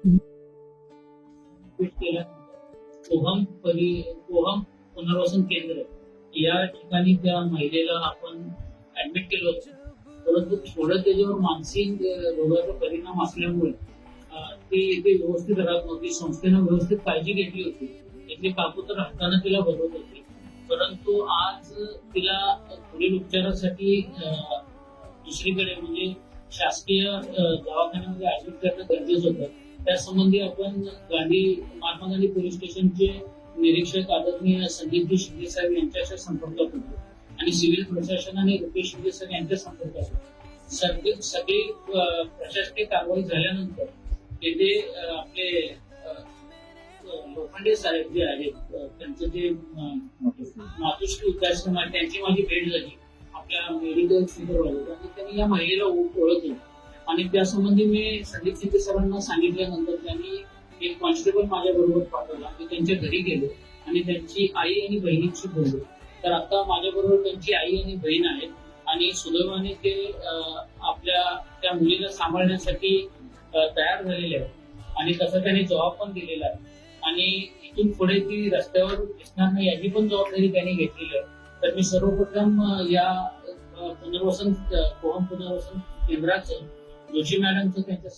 Tweet केल्यानंतर कोहम पुनर्वसन केंद्र या ठिकाणी त्या महिलेला आपण ऍडमिट केलं होतं. परंतु थोडं त्याच्यावर मानसिक रोगाचा परिणाम असल्यामुळे ती व्यवस्थित राहत नव्हती. संस्थेनं व्यवस्थित काळजी घेतली होती. इथली काकू तर हाताने तिला बघत होती. परंतु आज तिला पुढील उपचारासाठी दुसरीकडे म्हणजे शासकीय दवाखान्यामध्ये ऍडमिट करणं गरजेचं होतं. त्यासंबंधी आपण महात्मा गांधी पोलीस स्टेशनचे निरीक्षक आदरणीय संदीपजी शिंदे साहेब यांच्याशी संपर्कात होतो आणि सिव्हिल प्रशासन आणि रुपेश शिंदे सर यांच्या संपर्कात होतो. सगळी प्रशासकीय कारवाई झाल्यानंतर तेथे आपले लोखंडे साहेब जे आहेत त्यांचं जे मातोश्री वृद्धाश्रम आहे त्यांची माझी भेट झाली आपल्या मेडिकल सुपरवायझर आणि त्यांनी या महिलेला ओळखलं आणि त्यासंबंधी मी संदीप शिंदे सरांना सांगितल्यानंतर त्यांनी एक कॉन्स्टेबल माझ्या बरोबर पाठवला. मी त्यांच्या घरी गेलो आणि त्यांची आई आणि बहिणीशी बोललो. तर आता माझ्या बरोबर त्यांची आई आणि बहीण आहेत आणि सुदैवाने ते आपल्या त्या मुलीला सांभाळण्यासाठी तयार झालेले आहेत आणि तसं त्यांनी जबाब पण दिलेला आहे आणि इथून पुढे ती रस्त्यावर दिसणार नाही याची पण जबाबदारी त्यांनी घेतलेली आहे. तर मी सर्वप्रथम या कोहम पुनर्वसन केंद्राचं जोशी मॅडमचं त्यांच्या